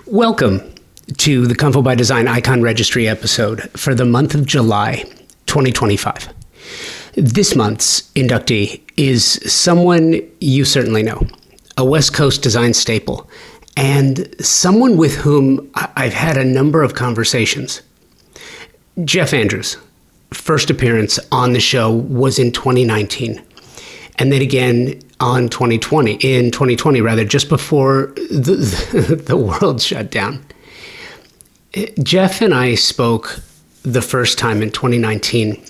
Welcome to the Convo By Design Icon Registry episode for the month of July 2025. This month's inductee is someone you certainly know, a West Coast design staple, and someone with whom I've had a number of conversations. Jeff Andrews' first appearance on the show was in 2019, and then again in 2020 rather, just before the world shut down. Jeff and I spoke the first time in 2019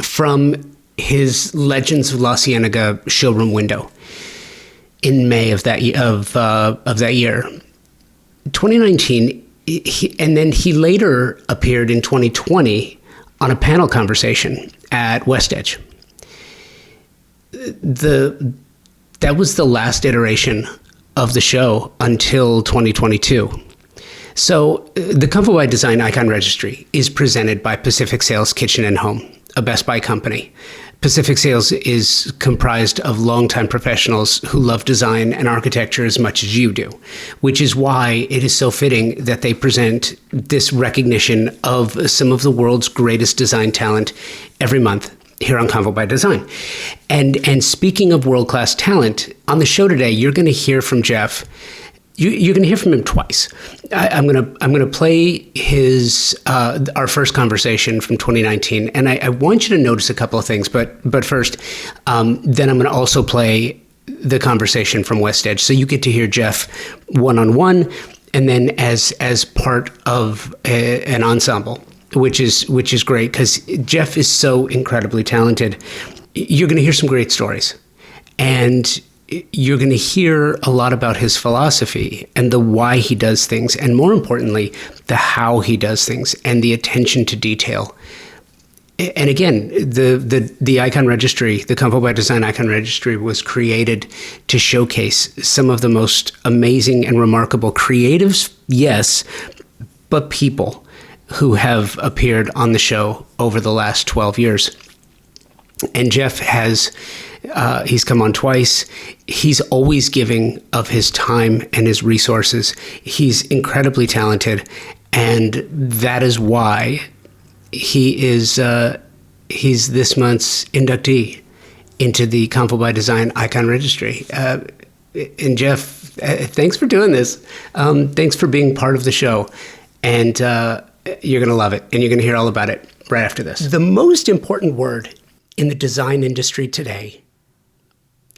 from his Legends of LaCienega showroom window in May of that year. 2019, and then he later appeared in 2020 on a panel conversation at WestEdge. That was the last iteration of the show until 2022. So the Convo By Design Icon Registry is presented by Pacific Sales Kitchen and Home, a Best Buy company. Pacific Sales is comprised of longtime professionals who love design and architecture as much as you do, which is why it is so fitting that they present this recognition of some of the world's greatest design talent every month here on Convo By Design. And speaking of world-class talent, on the show today, you're going to hear from Jeff. You're going to hear from him twice. I'm going to play our first conversation from 2019, and I want you to notice a couple of things. But first, then I'm going to also play the conversation from WestEdge, so you get to hear Jeff one-on-one, and then as part of an ensemble, which is great because Jeff is so incredibly talented. You're going to hear some great stories, and you're going to hear a lot about his philosophy and the why he does things, and more importantly, the how he does things and the attention to detail. And again, the Icon Registry, the Convo By Design Icon Registry, was created to showcase some of the most amazing and remarkable creatives, yes, but people who have appeared on the show over the last 12 years. And Jeff he's come on twice. He's always giving of his time and his resources. He's incredibly talented, and that is why he's this month's inductee into the Convo By Design Icon Registry. And Jeff, thanks for doing this. Thanks for being part of the show, and you're going to love it, and you're going to hear all about it right after this. The most important word in the design industry today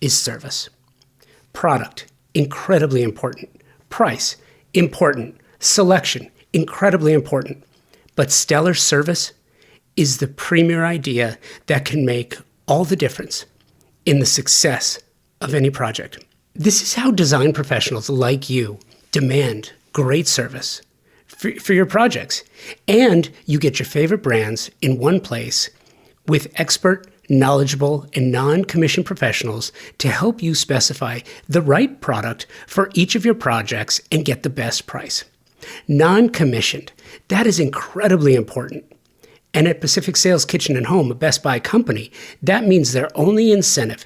is service. Product, incredibly important. Price, important. Selection, incredibly important. But stellar service is the premier idea that can make all the difference in the success of any project. This is how design professionals like you demand great service for your projects. And you get your favorite brands in one place with expert, knowledgeable, and non-commissioned professionals to help you specify the right product for each of your projects and get the best price. Non-commissioned, that is incredibly important. And at Pacific Sales Kitchen and Home, a Best Buy company, that means their only incentive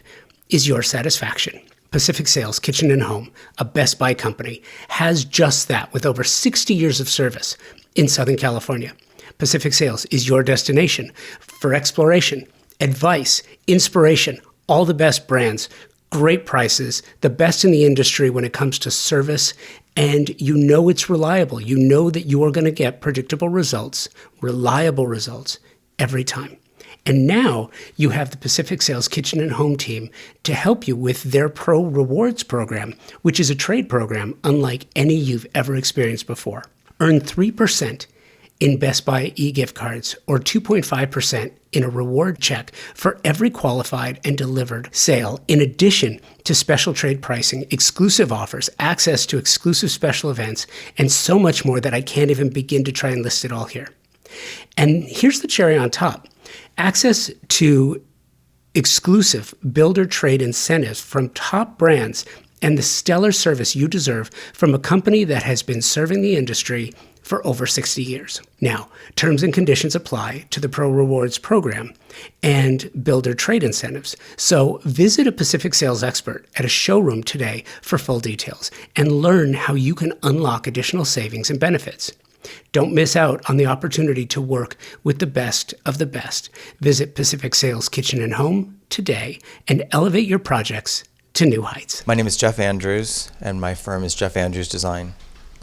is your satisfaction. Pacific Sales Kitchen and Home, a Best Buy company, has just that with over 60 years of service in Southern California. Pacific Sales is your destination for exploration, advice, inspiration, all the best brands, great prices, the best in the industry when it comes to service, and you know it's reliable. You know that you are going to get predictable results, reliable results every time. And now you have the Pacific Sales Kitchen and Home team to help you with their Pro Rewards program, which is a trade program unlike any you've ever experienced before. Earn 3% in Best Buy e-gift cards or 2.5% in a reward check for every qualified and delivered sale, in addition to special trade pricing, exclusive offers, access to exclusive special events, and so much more that I can't even begin to try and list it all here. And here's the cherry on top. Access to exclusive builder trade incentives from top brands and the stellar service you deserve from a company that has been serving the industry for over 60 years. Now, terms and conditions apply to the Pro Rewards program and builder trade incentives. So visit a Pacific sales expert at a showroom today for full details and learn how you can unlock additional savings and benefits. Don't miss out on the opportunity to work with the best of the best. Visit Pacific Sales Kitchen and Home today and elevate your projects to new heights. My name is Jeff Andrews, and my firm is Jeff Andrews Design.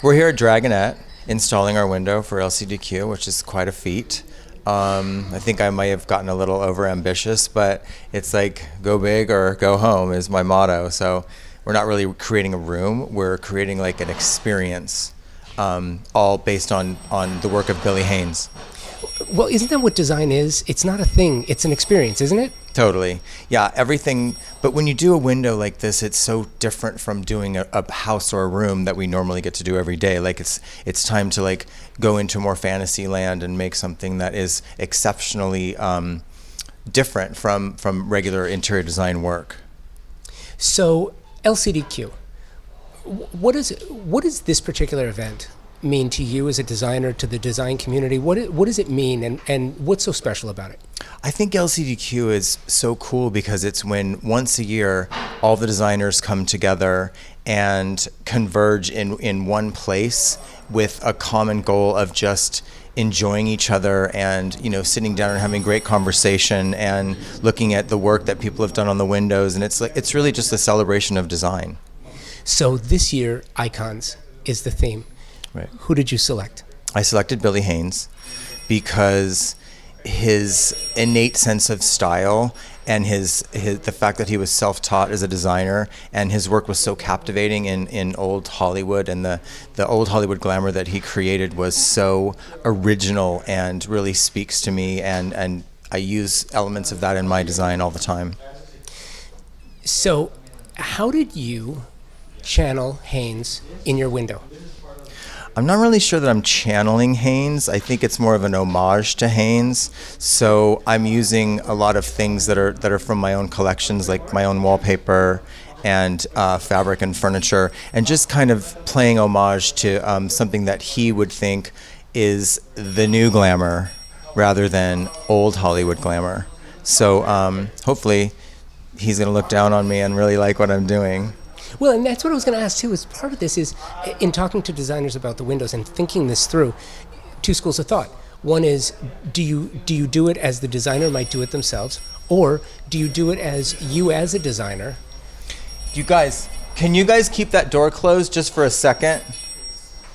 We're here at Dragonette installing our window for LCDQ, which is quite a feat. I think I might have gotten a little over-ambitious, but it's like go big or go home is my motto. So we're not really creating a room, we're creating like an experience, all based on the work of Billy Haynes. Well, isn't that what design is? It's not a thing, it's an experience, isn't it? Totally. Yeah, everything. But when you do a window like this, it's so different from doing a house or a room that we normally get to do every day. Like it's time to like go into more fantasy land and make something that is exceptionally different from regular interior design work. So LCDQ, what is this particular event mean to you as a designer, to the design community? What does it mean, and what's so special about it? I think LCDQ is so cool because it's when once a year all the designers come together and converge in one place with a common goal of just enjoying each other and, you know, sitting down and having great conversation and looking at the work that people have done on the windows, and it's really just a celebration of design. So this year, Icons is the theme. Right. Who did you select? I selected Billy Haynes because his innate sense of style and the fact that he was self-taught as a designer, and his work was so captivating in old Hollywood, and the old Hollywood glamour that he created was so original and really speaks to me, and I use elements of that in my design all the time. So how did you channel Haynes in your window? I'm not really sure that I'm channeling Haynes. I think it's more of an homage to Haynes. So I'm using a lot of things that are from my own collections, like my own wallpaper and fabric and furniture, and just kind of playing homage to something that he would think is the new glamour rather than old Hollywood glamour. So hopefully he's going to look down on me and really like what I'm doing. Well, and that's what I was going to ask too. As part of this is, in talking to designers about the windows and thinking this through, two schools of thought. One is, do you do it as the designer might do it themselves, or do you do it as you as a designer? You guys, can you guys keep that door closed just for a second?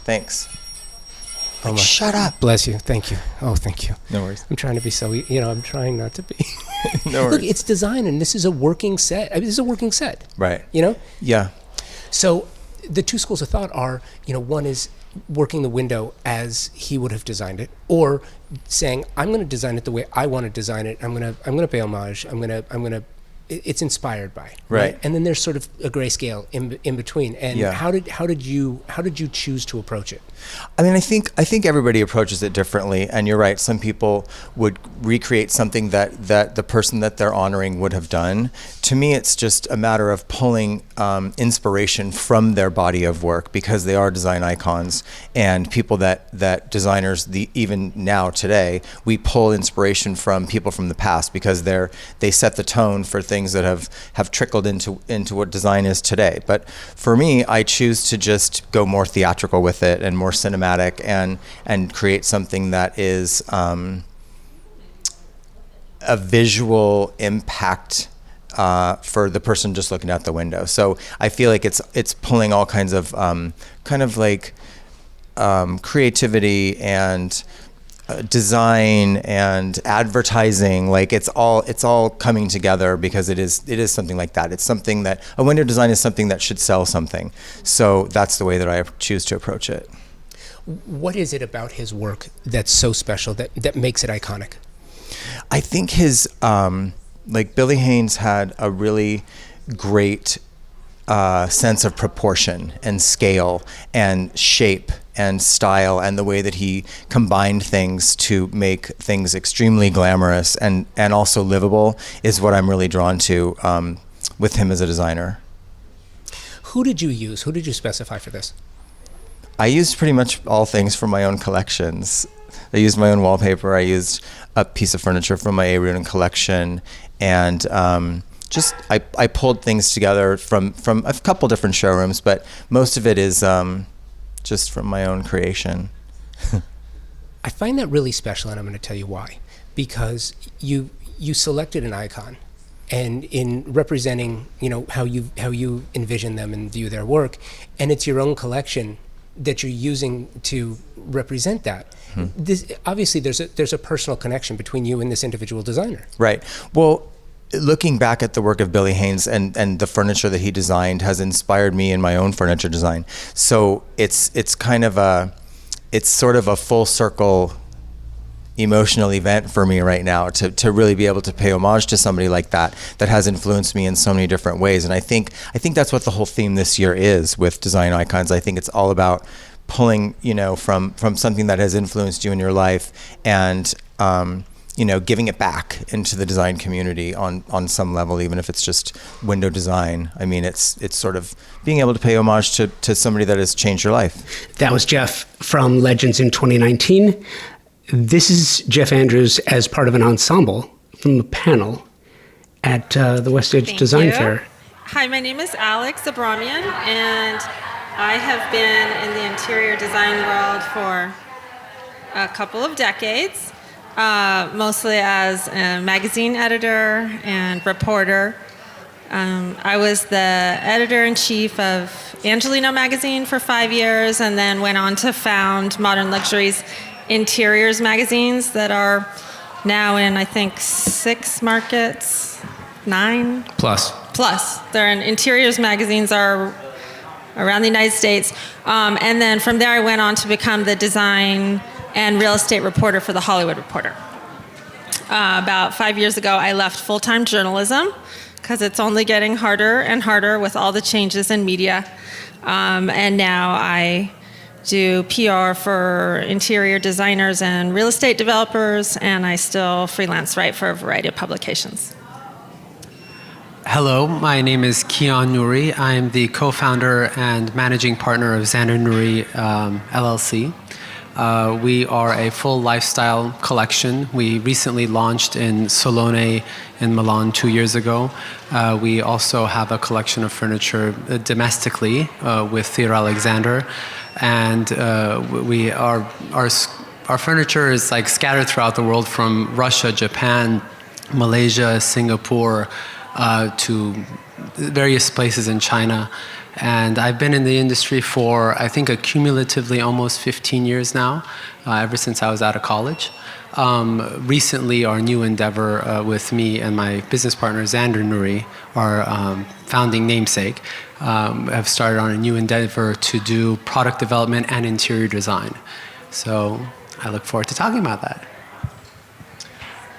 Thanks. Like, shut up. Bless you. Thank you. Oh, thank you. No worries. I'm trying to be so, I'm trying not to be. No worries. Look, it's design, and this is a working set. This is a working set. Right. Yeah. So the two schools of thought are, one is working the window as he would have designed it, or saying, I'm going to design it the way I want to design it. I'm going to pay homage. It's inspired by. Right. And then there's sort of a grayscale in between. And yeah. How did you choose to approach it? I mean, I think everybody approaches it differently, and you're right. Some people would recreate something that the person that they're honoring would have done. To me, it's just a matter of pulling inspiration from their body of work, because they are design icons, and people that designers, even now today, we pull inspiration from people from the past, because they set the tone for things that have trickled into what design is today. But for me, I choose to just go more theatrical with it and more cinematic, and create something that is a visual impact for the person just looking out the window. So I feel like it's pulling all kinds of kind of like creativity and design and advertising. Like it's all coming together, because it is something like that. It's something that a window design is something that should sell something. So that's the way that I choose to approach it. What is it about his work that's so special that makes it iconic? I think his like Billy Haynes had a really great sense of proportion and scale and shape and style, and the way that he combined things to make things extremely glamorous and also livable is what I'm really drawn to with him as a designer. Who did you use? Who did you specify for this? I used pretty much all things from my own collections. I used my own wallpaper. I used a piece of furniture from my A. collection, and I pulled things together from a couple different showrooms, but most of it is just from my own creation. I find that really special, and I'm going to tell you why. Because you selected an icon, and in representing, how you envision them and view their work, and it's your own collection that you're using to represent that. This, obviously, there's a personal connection between you and this individual designer. Right. Well, looking back at the work of Billy Haynes and the furniture that he designed has inspired me in my own furniture design. So it's sort of a full circle emotional event for me right now to really be able to pay homage to somebody like that has influenced me in so many different ways. And I think that's what the whole theme this year is with Design Icons. I think it's all about pulling, from something that has influenced you in your life and, giving it back into the design community on some level, even if it's just window design. I mean, it's sort of being able to pay homage to somebody that has changed your life. That was Jeff from Legends in 2019. This is Jeff Andrews as part of an ensemble from a panel at the WestEdge Design Fair. Hi, my name is Alex Abramian, and I have been in the interior design world for a couple of decades, mostly as a magazine editor and reporter. I was the editor-in-chief of Angelino magazine for 5 years, and then went on to found Modern Luxuries Interiors magazines that are now in, I think, 6 markets, 9? Plus. They're in interiors magazines are around the United States. And then from there I went on to become the design and real estate reporter for The Hollywood Reporter. About 5 years ago, I left full-time journalism because it's only getting harder and harder with all the changes in media. And now I do PR for interior designers and real estate developers, and I still freelance write for a variety of publications. Hello, my name is Kian Nouri. I'm the co-founder and managing partner of Xander Nouri LLC. We are a full lifestyle collection. We recently launched in Salone in Milan 2 years ago. We also have a collection of furniture domestically with Theo Alexander. And our furniture is like scattered throughout the world, from Russia, Japan, Malaysia, Singapore, to various places in China. And I've been in the industry for, I think, cumulatively almost 15 years now, ever since I was out of college. Recently, our new endeavor with me and my business partner, Xander Nouri, our founding namesake, have started on a new endeavor to do product development and interior design. So I look forward to talking about that.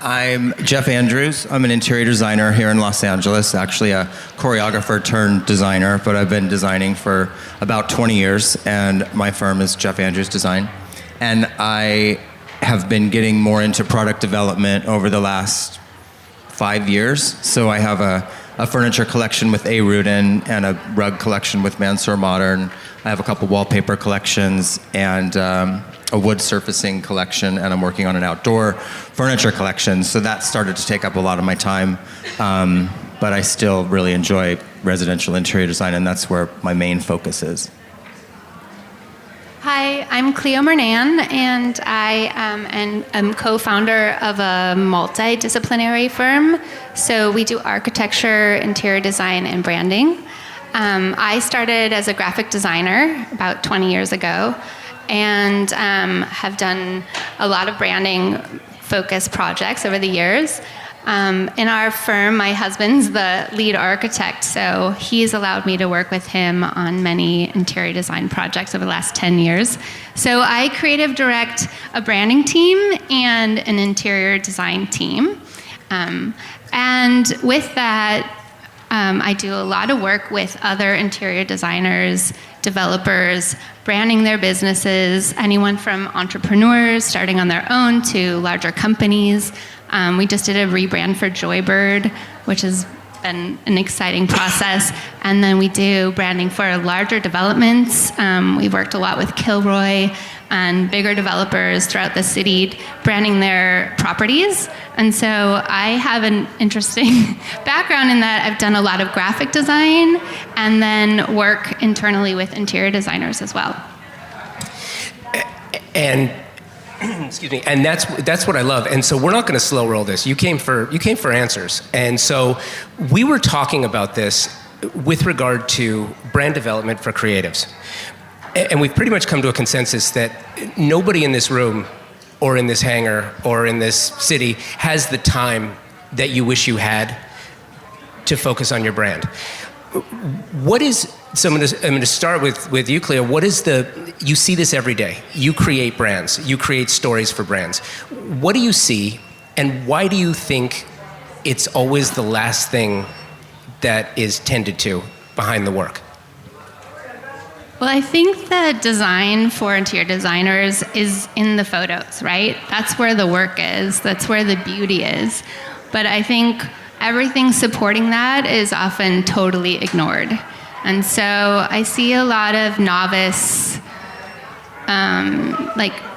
I'm Jeff Andrews. I'm an interior designer here in Los Angeles, actually a choreographer turned designer, but I've been designing for about 20 years, and my firm is Jeff Andrews Design. And I have been getting more into product development over the last 5 years. So I have a furniture collection with A. Rudin and a rug collection with Mansour Modern. I have a couple wallpaper collections and a wood surfacing collection, and I'm working on an outdoor furniture collection. So that started to take up a lot of my time, but I still really enjoy residential interior design, and that's where my main focus is. Hi, I'm Cleo Mernan, and I am co-founder of a multidisciplinary firm. So we do architecture, interior design, and branding. I started as a graphic designer about 20 years ago, and have done a lot of branding-focused projects over the years. In our firm, my husband's the lead architect, so he's allowed me to work with him on many interior design projects over the last 10 years. So I creative direct a branding team and an interior design team. And with that, I do a lot of work with other interior designers, developers, branding their businesses, anyone from entrepreneurs starting on their own to larger companies. We just did a rebrand for Joybird, which is been an exciting process. And then we do branding for larger developments. We've worked a lot with Kilroy and bigger developers throughout the city, branding their properties. And so I have an interesting background in that I've done a lot of graphic design and then work internally with interior designers as well. And excuse me, and that's what I love. And so we're not going to slow roll this. You came for answers. And so we were talking about this with regard to brand development for creatives. And we've pretty much come to a consensus that nobody in this room or in this hangar or in this city has the time that you wish you had to focus on your brand. What is, so I'm going to start with you, Cleo. What is you see this every day. You create brands. You create stories for brands. What do you see, and why do you think it's always the last thing that is tended to behind the work? Well, I think the design for interior designers is in the photos, right? That's where the work is. That's where the beauty is. But I think everything supporting that is often totally ignored. And so I see a lot of novice,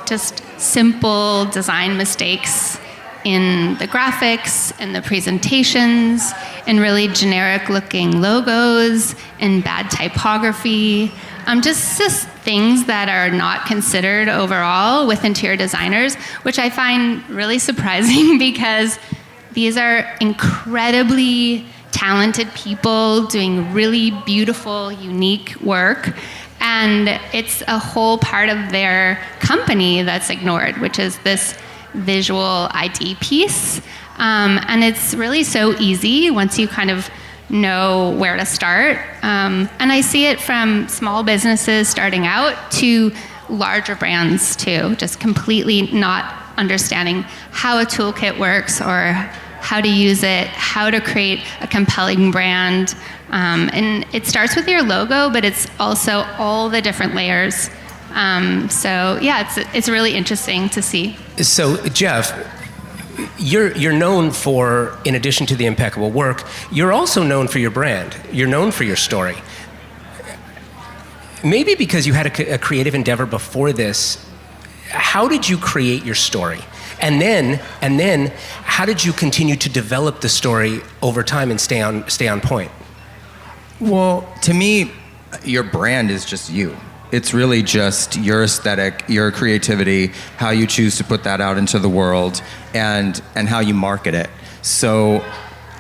just simple design mistakes in the graphics, in the presentations, in really generic looking logos, in bad typography. Just things that are not considered overall with interior designers, which I find really surprising because these are incredibly talented people doing really beautiful, unique work. And it's a whole part of their company that's ignored, which is this visual ID piece. And it's really so easy once you kind of know where to start. And I see it from small businesses starting out to larger brands too, just completely not understanding how a toolkit works or how to use it, how to create a compelling brand. And it starts with your logo, but it's also all the different layers. It's really interesting to see. So, Jeff, you're known for, in addition to the impeccable work, you're also known for your brand. You're known for your story. Maybe because you had a creative endeavor before this, how did you create your story? And then, how did you continue to develop the story over time and stay on point? Well, to me, your brand is just you. It's really just your aesthetic, your creativity, how you choose to put that out into the world, and how you market it. So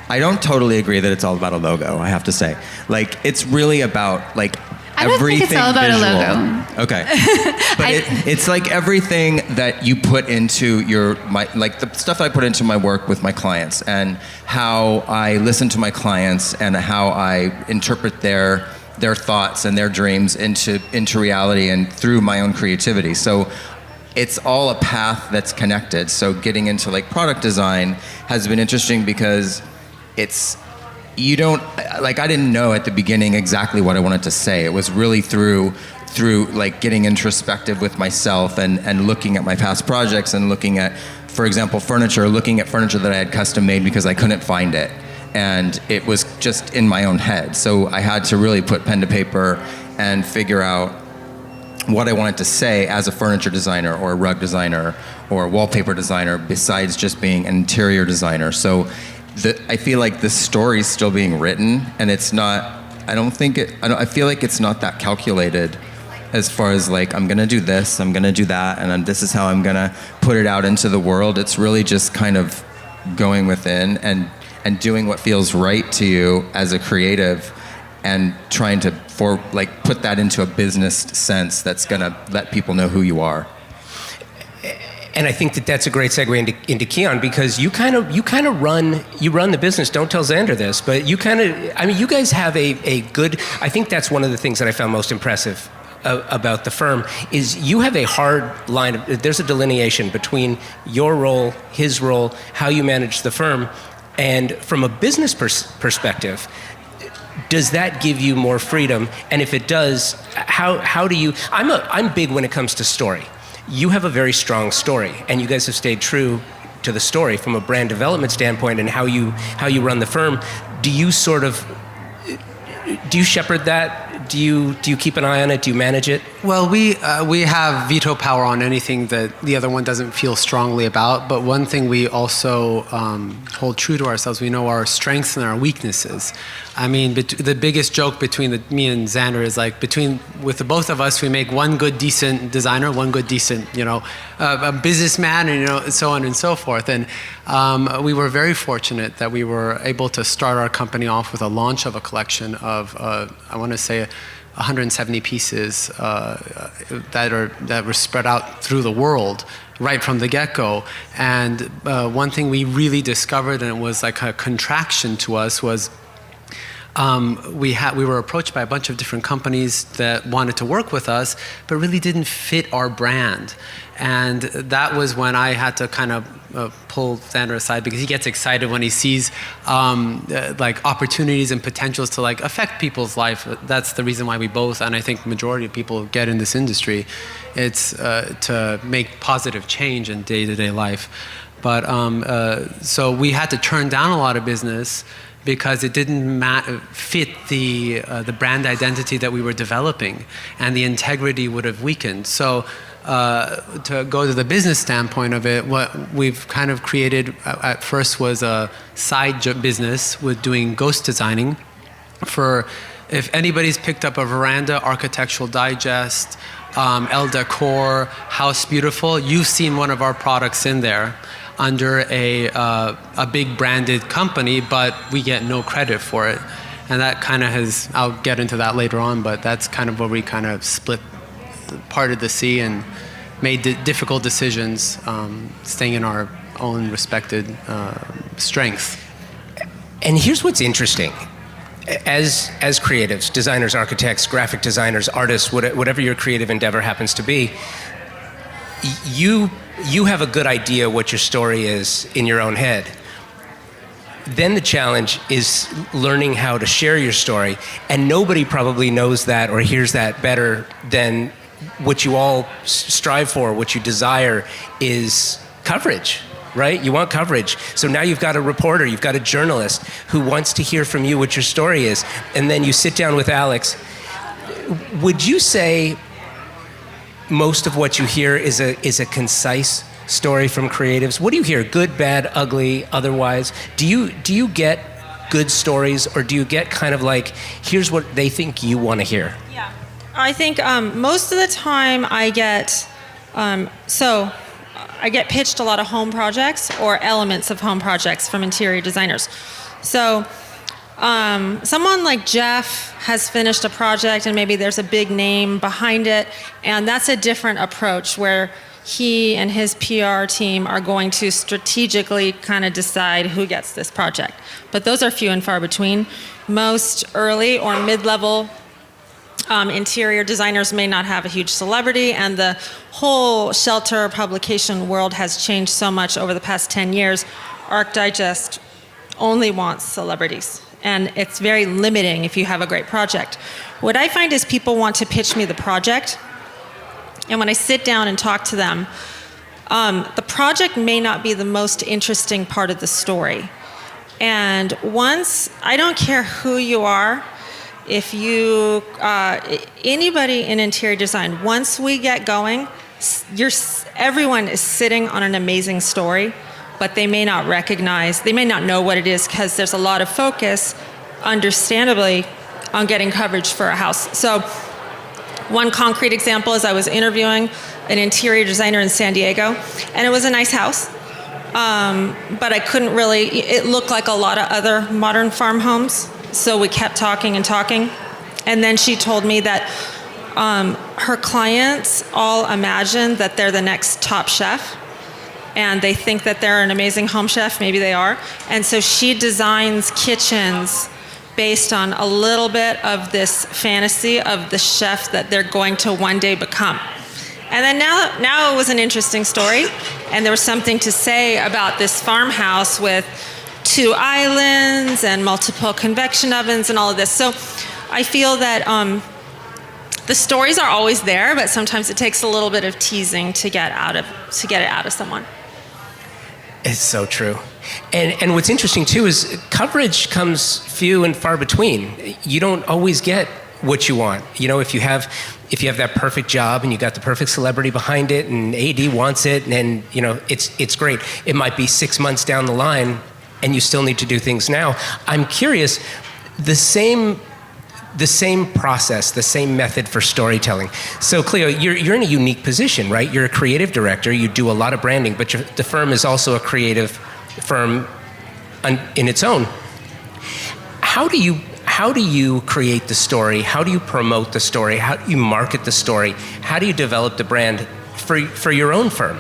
I don't totally agree that it's all about a logo, I have to say. It's really about I don't everything think it's all about visual. a logo. Okay. But it's everything that you put into the stuff I put into my work with my clients, and how I listen to my clients, and how I interpret their thoughts and their dreams into reality and through my own creativity. So it's all a path that's connected. So getting into product design has been interesting because I didn't know at the beginning exactly what I wanted to say. It was really through getting introspective with myself and looking at my past projects and looking at, for example, looking at furniture that I had custom made because I couldn't find it. And it was just in my own head. So I had to really put pen to paper and figure out what I wanted to say as a furniture designer or a rug designer or a wallpaper designer, besides just being an interior designer. So I feel like the story's still being written, and it's not, I feel like it's not that calculated as far as I'm gonna do this, I'm gonna do that, and this is how I'm gonna put it out into the world. It's really just kind of going within and doing what feels right to you as a creative, and trying to put that into a business sense that's gonna let people know who you are. And I think that's a great segue into Keon, because you kind of run the business. Don't tell Xander this, but you guys have a good. I think that's one of the things that I found most impressive about the firm is you have a hard line. There's a delineation between your role, his role, how you manage the firm, and from a business perspective. Does that give you more freedom? And if it does, how do you? I'm big when it comes to story. You have a very strong story, and you guys have stayed true to the story from a brand development standpoint and how you run the firm. do you sort of, do you shepherd that? Do you keep an eye on it? Do you manage it? Well, we have veto power on anything that the other one doesn't feel strongly about. But one thing we also hold true to ourselves, we know our strengths and our weaknesses. I mean, the biggest joke between me and Xander is like with the both of us, we make one good, decent designer, one good, decent, a businessman, and so on and so forth. And we were very fortunate that we were able to start our company off with a launch of a collection of, I want to say, 170 pieces that were spread out through the world right from the get-go. And one thing we really discovered, and it was like a contraction to us, was we were approached by a bunch of different companies that wanted to work with us, but really didn't fit our brand. And that was when I had to kind of pull Xander aside, because he gets excited when he sees like opportunities and potentials to like affect people's life. That's the reason why we both, and I think majority of people get in this industry, it's to make positive change in day-to-day life. But so we had to turn down a lot of business because it didn't fit the brand identity that we were developing, and the integrity would have weakened. So to go to the business standpoint of it, what we've kind of created at first was a side business with doing ghost designing. For if anybody's picked up a Veranda, Architectural Digest, Elle Decor, House Beautiful, you've seen one of our products in there under a big branded company, but we get no credit for it. And that kind of I'll get into that later on, but that's kind of where we kind of split, parted the sea and made difficult decisions, staying in our own respected strengths. And here's what's interesting. As creatives, designers, architects, graphic designers, artists, whatever your creative endeavor happens to be, you have a good idea what your story is in your own head. Then the challenge is learning how to share your story, and nobody probably knows that or hears that better than what you all strive for, what you desire is coverage, right? You want coverage. So now you've got a reporter, you've got a journalist who wants to hear from you what your story is, and then you sit down with Alex. Would you say most of what you hear is a concise story from creatives? What do you hear? Good, bad, ugly, otherwise? Do you get good stories, or do you get kind of like, here's what they think you want to hear? Yeah, I think most of the time I get I get pitched a lot of home projects or elements of home projects from interior designers. So someone like Jeff has finished a project and maybe there's a big name behind it, and that's a different approach where he and his PR team are going to strategically kind of decide who gets this project. But those are few and far between. Most early or mid-level interior designers may not have a huge celebrity, and the whole shelter publication world has changed so much over the past 10 years. Arch Digest only wants celebrities, and it's very limiting if you have a great project. What I find is people want to pitch me the project, and when I sit down and talk to them, the project may not be the most interesting part of the story. And once, I don't care who you are, if you, anybody in interior design, once we get going, everyone is sitting on an amazing story, but they may not recognize, they may not know what it is, because there's a lot of focus, understandably, on getting coverage for a house. So one concrete example is I was interviewing an interior designer in San Diego, and it was a nice house, but I couldn't really, it looked like a lot of other modern farm homes. So we kept talking and talking. And then she told me that her clients all imagine that they're the next top chef. And they think that they're an amazing home chef. Maybe they are. And so she designs kitchens based on a little bit of this fantasy of the chef that they're going to one day become. And then now it was an interesting story. And there was something to say about this farmhouse with 2 islands and multiple convection ovens and all of this. So I feel that the stories are always there, but sometimes it takes a little bit of teasing to get it out of someone. It's so true. And what's interesting too is coverage comes few and far between. You don't always get what you want. You know, if you have that perfect job and you got the perfect celebrity behind it and AD wants it, and you know, it's great. It might be 6 months down the line and you still need to do things now. I'm curious, the same process, the same method for storytelling. So Cleo, you're in a unique position, right? You're a creative director, you do a lot of branding, but the firm is also a creative firm in its own. How do you create the story? How do you promote the story? How do you market the story? How do you develop the brand for your own firm?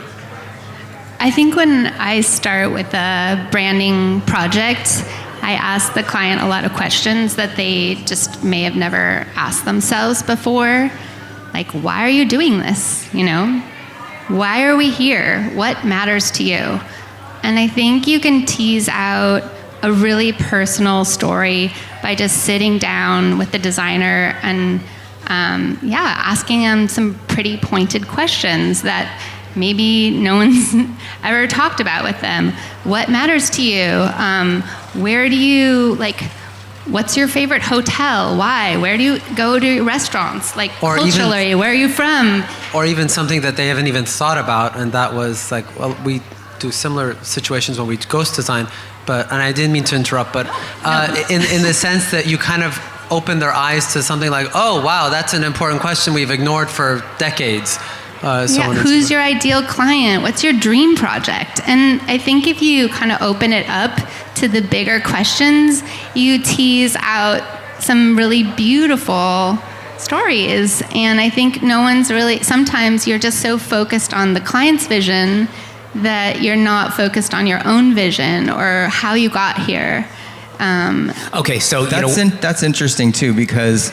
I think when I start with a branding project, I ask the client a lot of questions that they just may have never asked themselves before. Like, why are you doing this? You know, why are we here? What matters to you? And I think you can tease out a really personal story by just sitting down with the designer and asking them some pretty pointed questions that maybe no one's ever talked about with them. What matters to you? Where do you, like, what's your favorite hotel? Why? Where do you go to restaurants? Like, or culturally, even, where are you from? Or even something that they haven't even thought about, and that was like, well, we do similar situations when we ghost design, and I didn't mean to interrupt, but in the sense that you kind of open their eyes to something like, oh, wow, that's an important question we've ignored for decades. Who's your ideal client? What's your dream project? And I think if you kind of open it up to the bigger questions, you tease out some really beautiful stories. And I think sometimes you're just so focused on the client's vision that you're not focused on your own vision or how you got here. Okay, so that's interesting too, because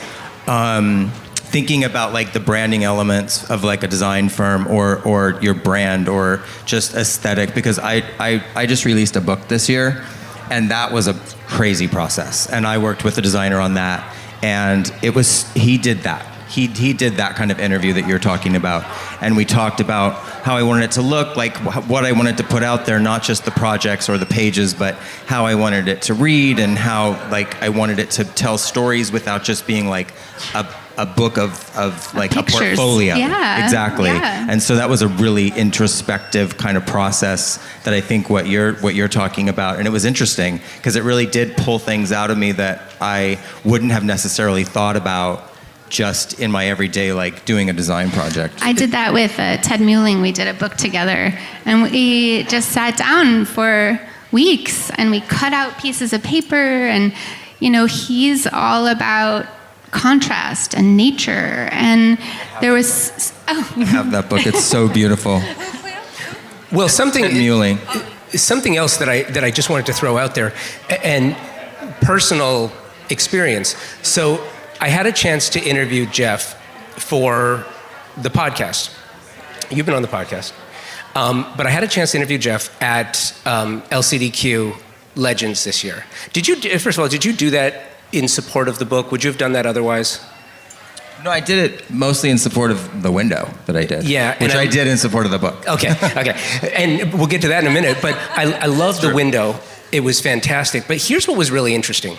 thinking about like the branding elements of like a design firm or your brand or just aesthetic, because I just released a book this year, and that was a crazy process, and I worked with a designer on that, and he did that. He did that kind of interview that you're talking about, and we talked about how I wanted it to look, like what I wanted to put out there, not just the projects or the pages, but how I wanted it to read, and how like I wanted it to tell stories without just being like a book of like pictures. A portfolio. Yeah, exactly. Yeah. And so that was a really introspective kind of process that I think what you're talking about, and it was interesting because it really did pull things out of me that I wouldn't have necessarily thought about just in my everyday, like doing a design project. I did that with Ted Muelling. We did a book together, and we just sat down for weeks, and we cut out pieces of paper, and you know, he's all about contrast and nature, and there was I have that book. It's so beautiful. Well, something else that I just wanted to throw out there, and personal experience. So I had a chance to interview Jeff for the podcast. You've been on the podcast. But I had a chance to interview Jeff at LCDQ Legends this year. First of all, did you do that in support of the book? Would you have done that otherwise? No, I did it mostly in support of the window that I did. Yeah. Which I did in support of the book. Okay. And we'll get to that in a minute. But I love the window. It was fantastic. But here's what was really interesting.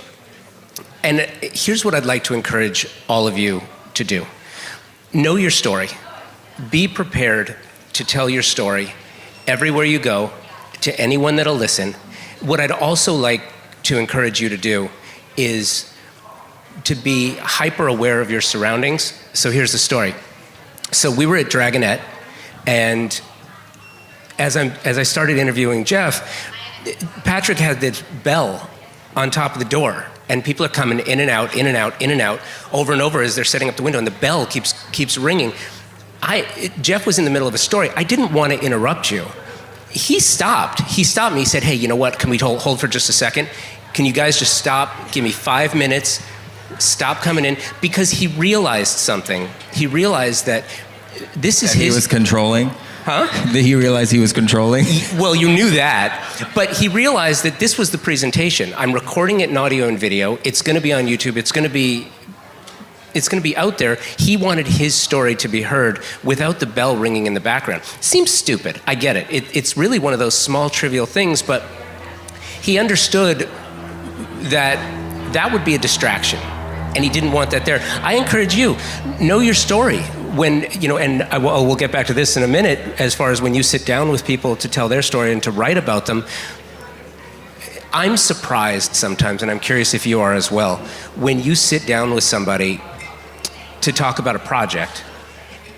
And here's what I'd like to encourage all of you to do. Know your story. Be prepared to tell your story everywhere you go, to anyone that'll listen. What I'd also like to encourage you to do is to be hyper aware of your surroundings. So here's the story. So we were at Dragonette, and as I started interviewing Jeff, Patrick had this bell on top of the door, and people are coming in and out, in and out, in and out, over and over as they're setting up the window, and the bell keeps ringing. Jeff was in the middle of a story. I didn't want to interrupt you. He stopped me. He said, hey, you know what? Can we hold for just a second? Can you guys just stop? Give me 5 minutes. Stop coming in. Because he realized something. He realized that this is He was controlling? Huh? Did he realize he was controlling? Well, you knew that. But he realized that this was the presentation. I'm recording it in audio and video. It's going to be on YouTube. It's going to be it's going to be out there. He wanted his story to be heard without the bell ringing in the background. Seems stupid. I get it. It's really one of those small, trivial things, but he understood that would be a distraction, and he didn't want that there. I encourage you, know your story. When, and we'll get back to this in a minute, as far as when you sit down with people to tell their story and to write about them, I'm surprised sometimes, and I'm curious if you are as well, when you sit down with somebody to talk about a project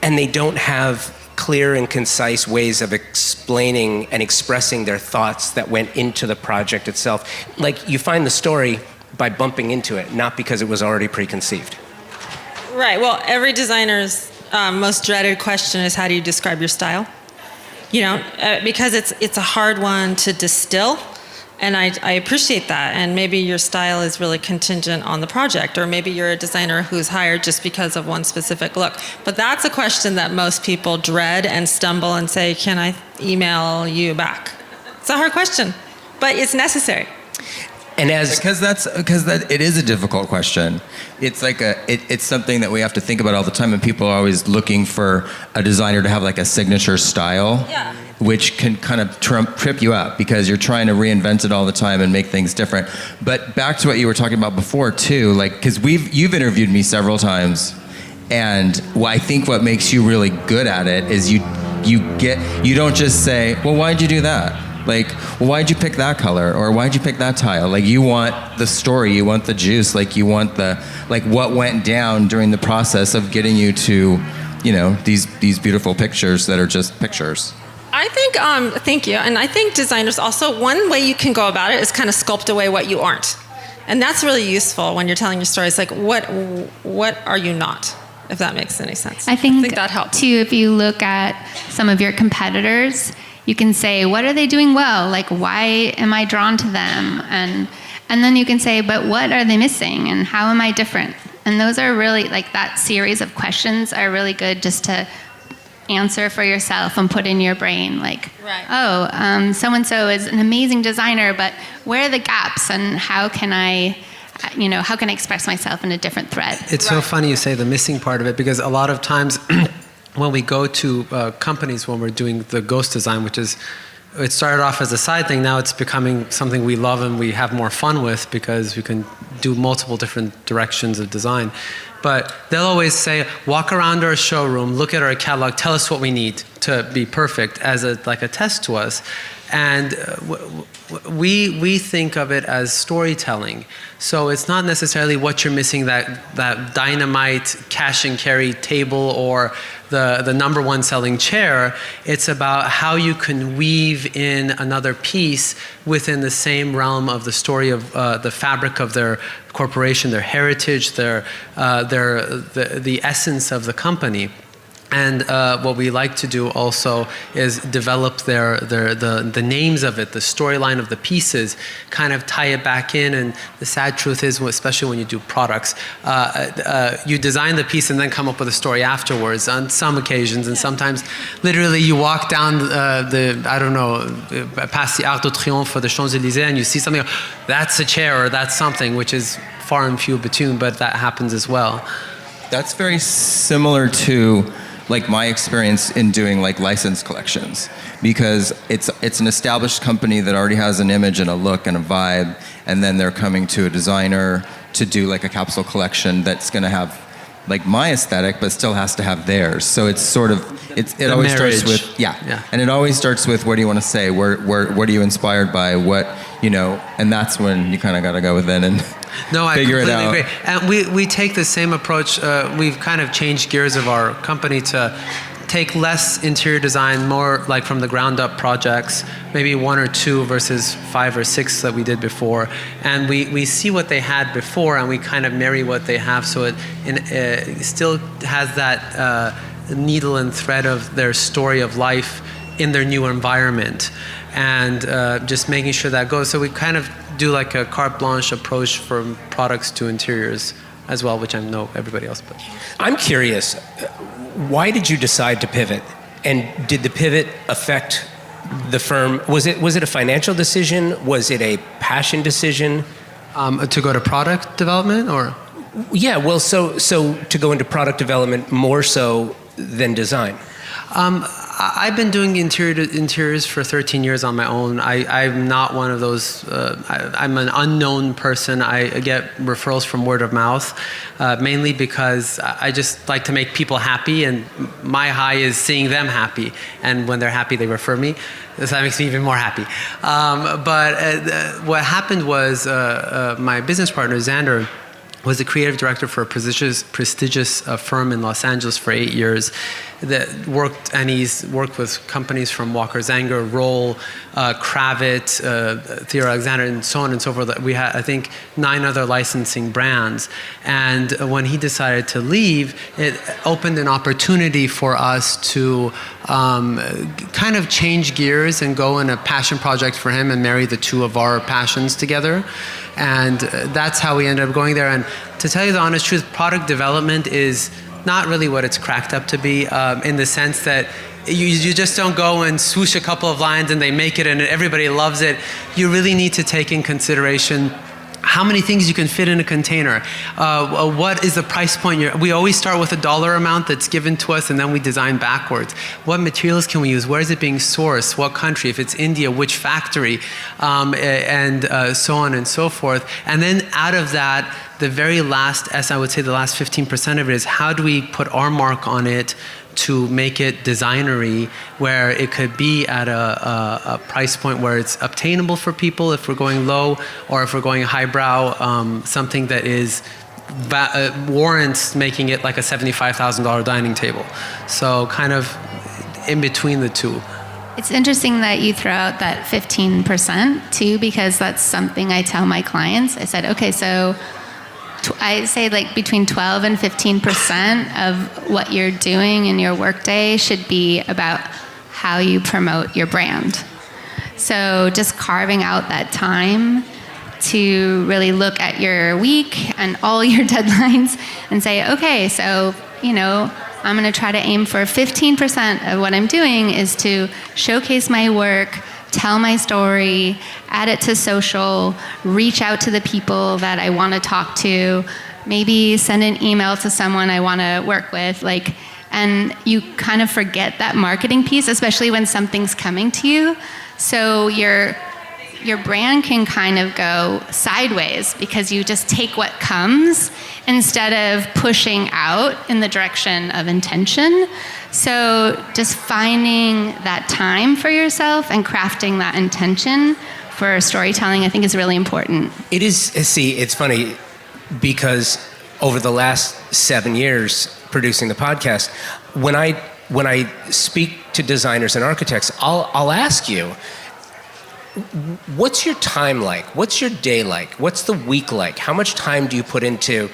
and they don't have clear and concise ways of explaining and expressing their thoughts that went into the project itself. Like, you find the story by bumping into it, not because it was already preconceived. Right. Well, every designer's most dreaded question is, how do you describe your style? Because it's a hard one to distill, and I appreciate that. And maybe your style is really contingent on the project, or maybe you're a designer who's hired just because of one specific look. But that's a question that most people dread and stumble and say, "Can I email you back?" It's a hard question, but it's necessary. And because it is a difficult question. It's like it's something that we have to think about all the time, and people are always looking for a designer to have like a signature style, yeah, which can kind of trip you up because you're trying to reinvent it all the time and make things different. But back to what you were talking about before too, like, because you've interviewed me several times, and I think what makes you really good at it is you don't just say, well, why'd you do that? Like, well, why'd you pick that color? Or why'd you pick that tile? Like, you want the story, you want the juice, like you want what went down during the process of getting you to, these beautiful pictures that are just pictures. I think, thank you. And I think designers also, one way you can go about it is kind of sculpt away what you aren't. And that's really useful when you're telling your story. It's like, what are you not? If that makes any sense. I think that helps. Too, if you look at some of your competitors, you can say, what are they doing well? Like, why am I drawn to them? And then you can say, but what are they missing? And how am I different? And those are really, like, that series of questions are really good just to answer for yourself and put in your brain, like, right. So-and-so is an amazing designer, but where are the gaps, and how can I express myself in a different thread? It's so funny you say the missing part of it, because a lot of times when we go to companies, when we're doing the ghost design, it started off as a side thing, now it's becoming something we love and we have more fun with because we can do multiple different directions of design. But they'll always say, walk around our showroom, look at our catalog, tell us what we need to be perfect, as a test to us. And we think of it as storytelling. So it's not necessarily what you're missing, that dynamite cash and carry table or the number one selling chair. It's about how you can weave in another piece within the same realm of the story of the fabric of their corporation, their heritage, the essence of the company. And what we like to do also is develop the names of it, the storyline of the pieces, kind of tie it back in. And the sad truth is, especially when you do products, you design the piece and then come up with a story afterwards on some occasions. And sometimes literally you walk down past the Arc de Triomphe or the Champs-Élysées and you see something, that's a chair or that's something, which is far and few between, but that happens as well. That's very similar to like my experience in doing like license collections, because it's an established company that already has an image and a look and a vibe, and then they're coming to a designer to do like a capsule collection that's going to have like my aesthetic but still has to have theirs. So it's sort of it always starts with and it always starts with, what do you want to say, where what are you inspired by, what, and that's when you kind of got to go within and figure it out. Agree. And we take the same approach. We've kind of changed gears of our company to take less interior design, more like from the ground up projects, maybe 1 or 2 versus 5 or 6 that we did before. And we see what they had before and we kind of marry what they have, so it still has that needle and thread of their story of life in their new environment, and just making sure that goes. So we kind of do like a carte blanche approach from products to interiors as well, which I know everybody else. But I'm curious, why did you decide to pivot? And did the pivot affect the firm? Was it a financial decision? Was it a passion decision? To go to product development, or? Yeah, well, so to go into product development more so than design. I've been doing interiors for 13 years on my own. I'm not one of those, I'm an unknown person. I get referrals from word of mouth, mainly because I just like to make people happy, and my high is seeing them happy. And when they're happy, they refer me. So that makes me even more happy. But what happened was my business partner, Xander, was the creative director for a prestigious firm in Los Angeles for 8 years. He's worked with companies from Walker Zanger, Roll, Kravitz, Theo Alexander, and so on and so forth. We had, I think, 9 other licensing brands. And when he decided to leave, it opened an opportunity for us to kind of change gears and go in a passion project for him and marry the two of our passions together. And that's how we ended up going there. And to tell you the honest truth, product development is not really what it's cracked up to be, in the sense that you just don't go and swoosh a couple of lines and they make it and everybody loves it. You really need to take in consideration how many things you can fit in a container. What is the price point? We always start with a dollar amount that's given to us, and then we design backwards. What materials can we use? Where is it being sourced? What country? If it's India, which factory? And so on and so forth. And then out of that, the very last, as I would say, the last 15% of it is how do we put our mark on it to make it designery, where it could be at a price point where it's obtainable for people if we're going low, or if we're going highbrow, something that is warrants making it like a $75,000 dining table. So kind of in between the two. It's interesting that you throw out that 15% too, because that's something I tell my clients. I said, okay, so I say like between 12 and 15% of what you're doing in your workday should be about how you promote your brand. So just carving out that time to really look at your week and all your deadlines and say, okay, so, I'm going to try to aim for 15% of what I'm doing is to showcase my work, tell my story, add it to social, reach out to the people that I want to talk to, maybe send an email to someone I want to work with, and you kind of forget that marketing piece, especially when something's coming to you. So your brand can kind of go sideways because you just take what comes instead of pushing out in the direction of intention. So just finding that time for yourself and crafting that intention for storytelling, I think, is really important. It is. See, it's funny because over the last 7 years producing the podcast, when I speak to designers and architects, I'll ask you, what's your time like? What's your day like? What's the week like? How much time do you put into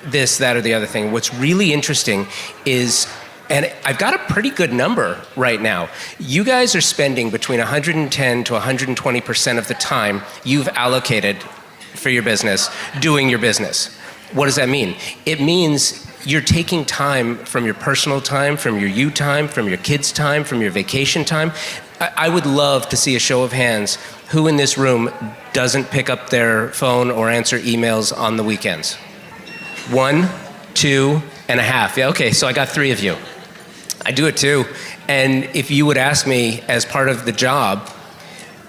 this, that, or the other thing? What's really interesting is, and I've got a pretty good number right now, you guys are spending between 110 to 120% of the time you've allocated for your business doing your business. What does that mean? It means you're taking time from your personal time, from your you time, from your kids' time, from your vacation time. I would love to see a show of hands who in this room doesn't pick up their phone or answer emails on the weekends. 1, 2, and a half. Yeah, okay, so I got 3 of you. I do it too. And if you would ask me as part of the job,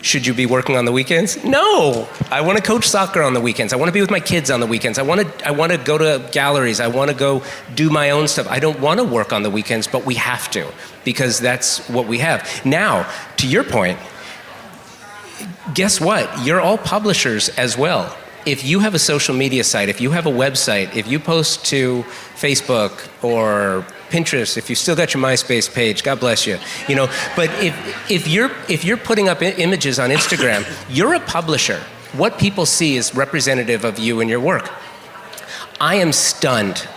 should you be working on the weekends? No, I want to coach soccer on the weekends. I want to be with my kids on the weekends. I want to go to galleries. I want to go do my own stuff. I don't want to work on the weekends, but we have to because that's what we have. Now, to your point, guess what? You're all publishers as well. If you have a social media site, if you have a website, if you post to Facebook or Pinterest, if you still got your MySpace page, God bless you. But if you're putting up images on Instagram, you're a publisher. What people see is representative of you and your work. I am stunned,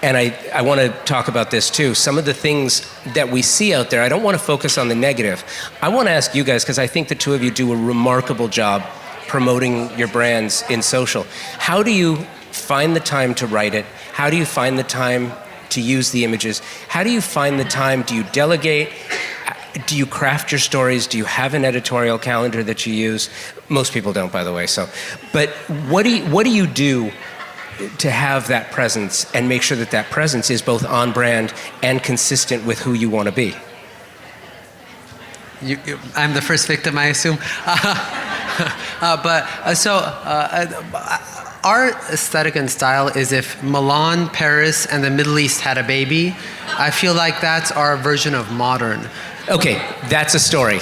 and I want to talk about this too. Some of the things that we see out there, I don't want to focus on the negative. I want to ask you guys, because I think the two of you do a remarkable job promoting your brands in social. How do you find the time to write it? How do you find the time to use the images? How do you find the time? Do you delegate? Do you craft your stories? Do you have an editorial calendar that you use? Most people don't, by the way. But what do you do to have that presence and make sure that that presence is both on brand and consistent with who you want to be? I'm the first victim, I assume. Our aesthetic and style is if Milan, Paris, and the Middle East had a baby. I feel like that's our version of modern. Okay, that's a story.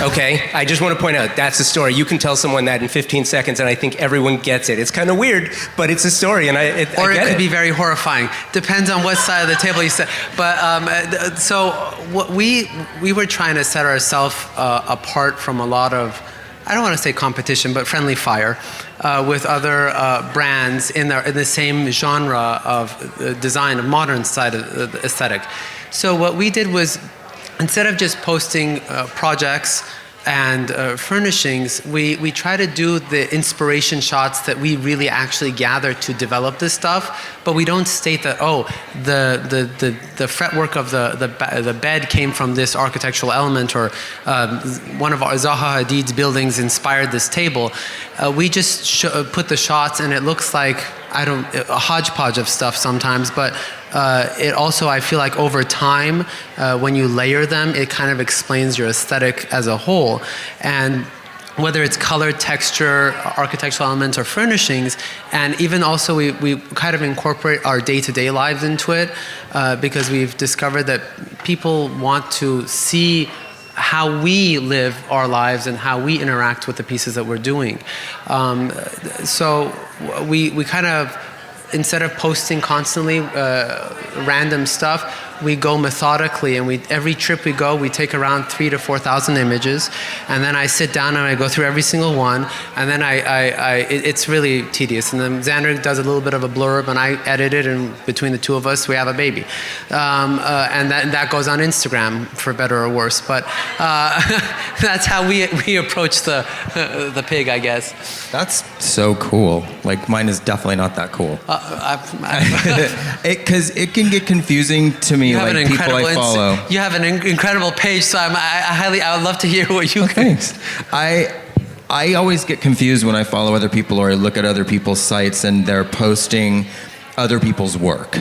Okay, I just want to point out that's a story. You can tell someone that in 15 seconds, and I think everyone gets it. It's kind of weird, but it's a story, and I get it could be very horrifying. Depends on what side of the table you sit. But so what we were trying to set ourselves apart from a lot of, I don't want to say competition, but friendly fire with other brands in the same genre of design, of modern side of the aesthetic. So what we did was, instead of just posting projects and furnishings, we try to do the inspiration shots that we really actually gather to develop this stuff, but we don't state that, oh, the fretwork of the bed came from this architectural element, or one of our Zaha Hadid's buildings inspired this table. We just put the shots, and it looks like a hodgepodge of stuff sometimes, but it also, I feel like over time, when you layer them, it kind of explains your aesthetic as a whole. And whether it's color, texture, architectural elements, or furnishings, and even also we kind of incorporate our day-to-day lives into it, because we've discovered that people want to see how we live our lives and how we interact with the pieces that we're doing. So we kind of, instead of posting constantly random stuff, we go methodically, and every trip we go, we take around 3,000 to 4,000 images, and then I sit down and I go through every single one, and then it's really tedious. And then Xander does a little bit of a blurb, and I edit it, and between the two of us, we have a baby. And that goes on Instagram, for better or worse. But that's how we approach the pig, I guess. That's so cool. Like, mine is definitely not that cool. Because it can get confusing to me, like people I follow. You have an incredible page, so I would love to hear what you think. Thanks. I always get confused when I follow other people or I look at other people's sites and they're posting other people's work,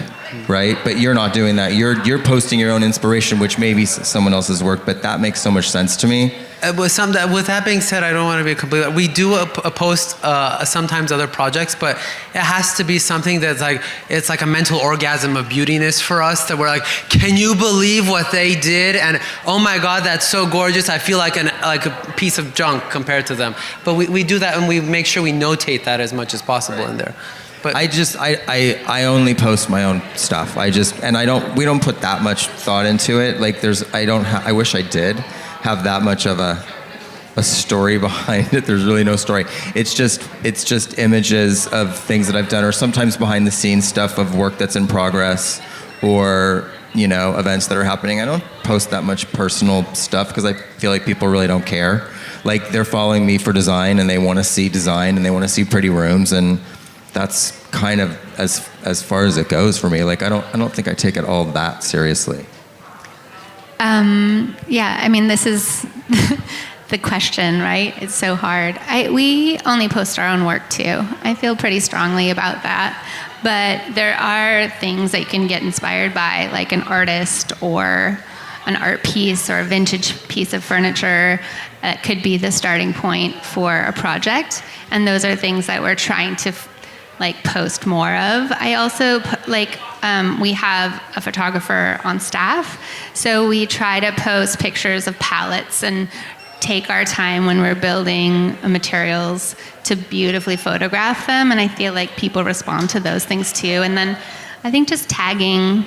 right? But you're not doing that. You're posting your own inspiration, which may be someone else's work, but that makes so much sense to me. With that being said, I don't want to be completely. We do post sometimes other projects, but it has to be something that's like, it's like a mental orgasm of beautiness for us. That we're like, can you believe what they did? And oh my God, that's so gorgeous. I feel like a piece of junk compared to them. But we do that, and we make sure we notate that as much as possible in there. But I only post my own stuff. We don't put that much thought into it. Like I wish I did have that much of a story behind it. There's really no story. It's just images of things that I've done, or sometimes behind the scenes stuff of work that's in progress, or events that are happening. I don't post that much personal stuff because I feel like people really don't care. Like, they're following me for design, and they want to see design, and they want to see pretty rooms, and that's kind of as far as it goes for me. Like, I don't think I take it all that seriously. Yeah, I mean, this is the question, right? It's so hard. We only post our own work too. I feel pretty strongly about that. But there are things that you can get inspired by, like an artist or an art piece or a vintage piece of furniture that could be the starting point for a project. And those are things that we're trying to post more of. I also we have a photographer on staff, so we try to post pictures of palettes and take our time when we're building materials to beautifully photograph them, and I feel like people respond to those things too. And then I think just tagging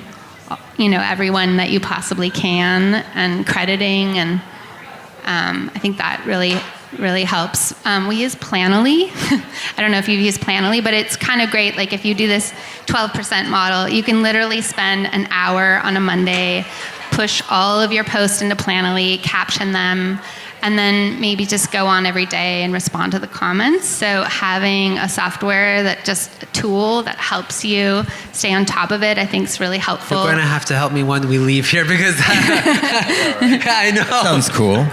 everyone that you possibly can and crediting, and I think that really helps. We use Planoly. I don't know if you've used Planoly, but it's kind of great. Like, if you do this 12% model, you can literally spend an hour on a Monday, push all of your posts into Planoly, caption them, and then maybe just go on every day and respond to the comments. So having a software a tool that helps you stay on top of it, I think is really helpful. You're going to have to help me when we leave here, because I know. That sounds cool.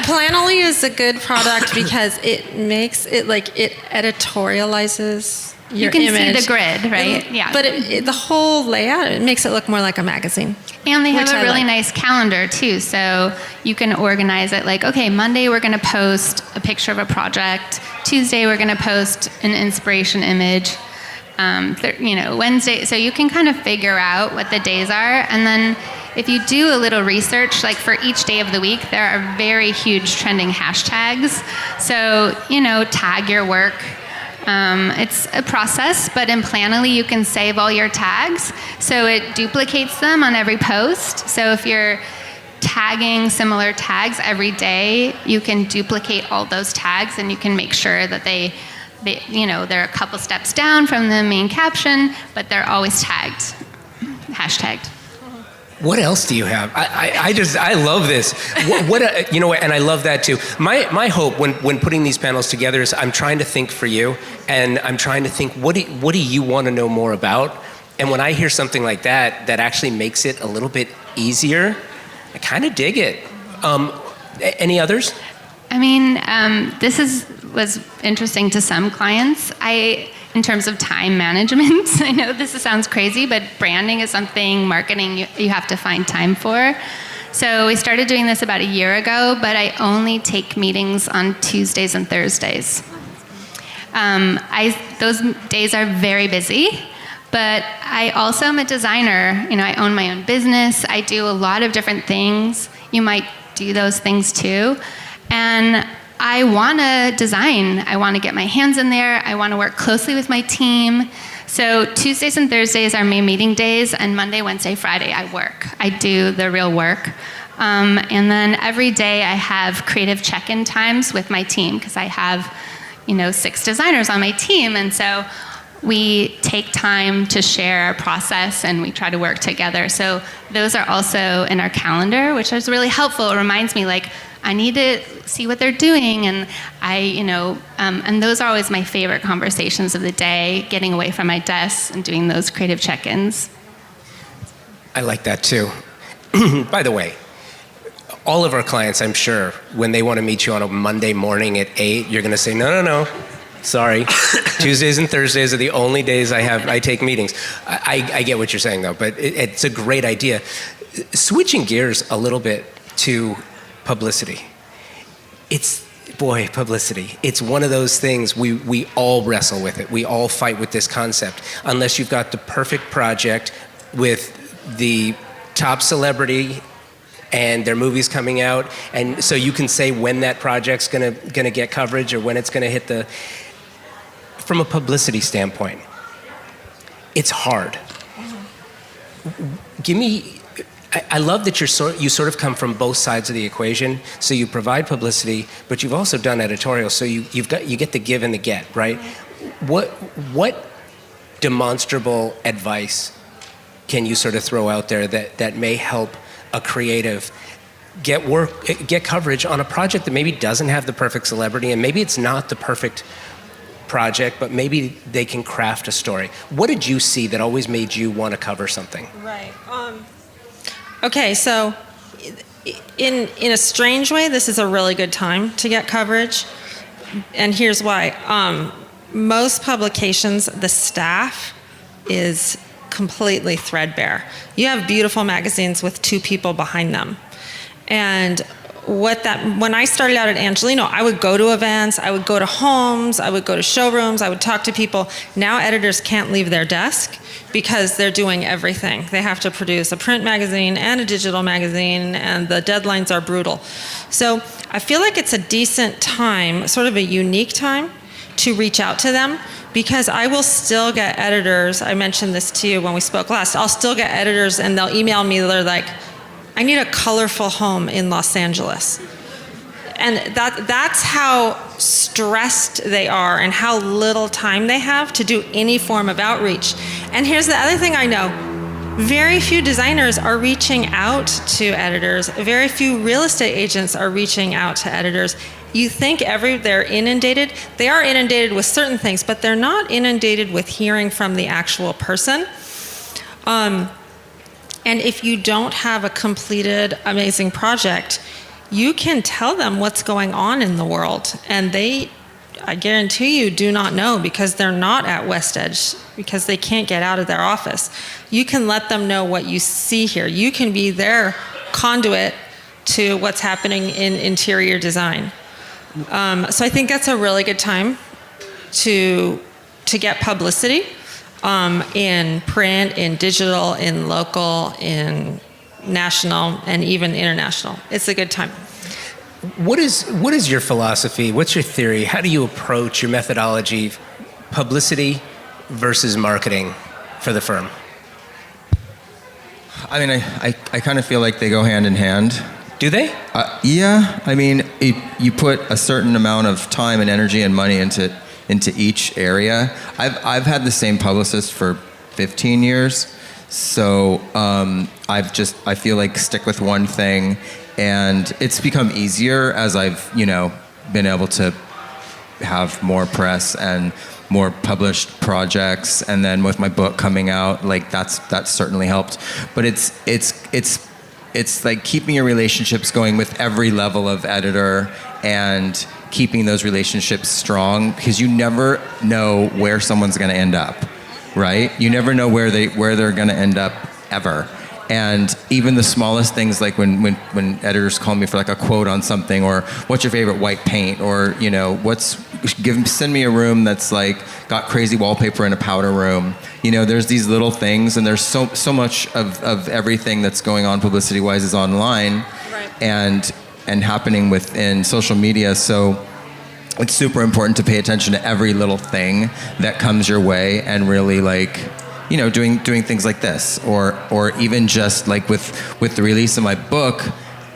Planoly is a good product because it makes it it editorializes your you can image. see the grid, right? Yeah. But the whole layout, it makes it look more like a magazine. And they have which a I really like. nice calendar too, so you can organize it like, okay, Monday we're going to post a picture of a project. Tuesday we're going to post an inspiration image. Wednesday, so you can kind of figure out what the days are, and then if you do a little research, like for each day of the week, there are very huge trending hashtags. So, tag your work. It's a process, but in Planoly you can save all your tags, so it duplicates them on every post. So if you're tagging similar tags every day, you can duplicate all those tags, and you can make sure that they're a couple steps down from the main caption, but they're always hashtagged. What else do you have? I love this. And I love that too. My hope when putting these panels together is I'm trying to think for you, and I'm trying to think what do you want to know more about? And when I hear something like that actually makes it a little bit easier, I kind of dig it. Any others? I mean, this was interesting to some clients. In terms of time management, I know this sounds crazy, but branding is something, marketing, you have to find time for. So we started doing this about a year ago, but I only take meetings on Tuesdays and Thursdays. Those days are very busy, but I also am a designer. I own my own business. I do a lot of different things. You might do those things too. And I want to design. I want to get my hands in there. I want to work closely with my team. So Tuesdays and Thursdays are my meeting days, and Monday, Wednesday, Friday, I work. I do the real work. And then every day I have creative check-in times with my team, because I have, 6 designers on my team. And so we take time to share our process, and we try to work together. So those are also in our calendar, which is really helpful. It reminds me, I need to see what they're doing, and and those are always my favorite conversations of the day, getting away from my desk and doing those creative check-ins. I like that too. By the way, all of our clients, I'm sure, when they want to meet you on a Monday morning at 8, you're going to say, no, sorry. Tuesdays and Thursdays are the only days I take meetings. I get what you're saying, though, but it's a great idea. Switching gears a little bit to publicity. Publicity. It's one of those things we all wrestle with it. We all fight with this concept. Unless you've got the perfect project with the top celebrity and their movie's coming out, and so you can say when that project's gonna get coverage or when it's gonna hit the. From a publicity standpoint, it's hard. I love that you sort of come from both sides of the equation. So you provide publicity, but you've also done editorial. So you get the give and the get, right? What demonstrable advice can you sort of throw out there that may help a creative get coverage on a project that maybe doesn't have the perfect celebrity, and maybe it's not the perfect project, but maybe they can craft a story? What did you see that always made you want to cover something? Right. Okay, so in a strange way, this is a really good time to get coverage, and here's why. Most publications, the staff is completely threadbare. You have beautiful magazines with 2 people behind them, and when I started out at Angelino, I would go to events, I would go to homes, I would go to showrooms, I would talk to people. Now editors can't leave their desk because they're doing everything. They have to produce a print magazine and a digital magazine, and the deadlines are brutal. So I feel like it's a decent time, sort of a unique time, to reach out to them, because I will still get editors. I mentioned this to you when we spoke last. I'll still get editors, and they'll email me, they're like, I need a colorful home in Los Angeles. And that's how stressed they are and how little time they have to do any form of outreach. And here's the other thing I know. Very few designers are reaching out to editors. Very few real estate agents are reaching out to editors. You think they're inundated. They are inundated with certain things, but they're not inundated with hearing from the actual person. And if you don't have a completed, amazing project, you can tell them what's going on in the world. And I guarantee you do not know because they're not at WestEdge, because they can't get out of their office. You can let them know what you see here. You can be their conduit to what's happening in interior design. So I think that's a really good time to get publicity in print, in digital, in local, in national, and even international. It's a good time. What is your philosophy? What's your theory? How do you approach your methodology, publicity versus marketing for the firm? I mean, I kind of feel like they go hand in hand. Do they? Yeah. I mean, you put a certain amount of time and energy and money into each area. I've had the same publicist for 15 years, so I feel like stick with one thing, and it's become easier as I've been able to have more press and more published projects, and then with my book coming out, like that's certainly helped. But it's like keeping your relationships going with every level of editor and keeping those relationships strong, because you never know where someone's going to end up, right? You never know where they're going to end up ever. And even the smallest things, like when editors call me for like a quote on something, or what's your favorite white paint, or send me a room that's like got crazy wallpaper in a powder room. There's these little things, and there's so much of everything that's going on publicity wise is online, right, and happening within social media. So it's super important to pay attention to every little thing that comes your way, and really doing things like this, or even just like with the release of my book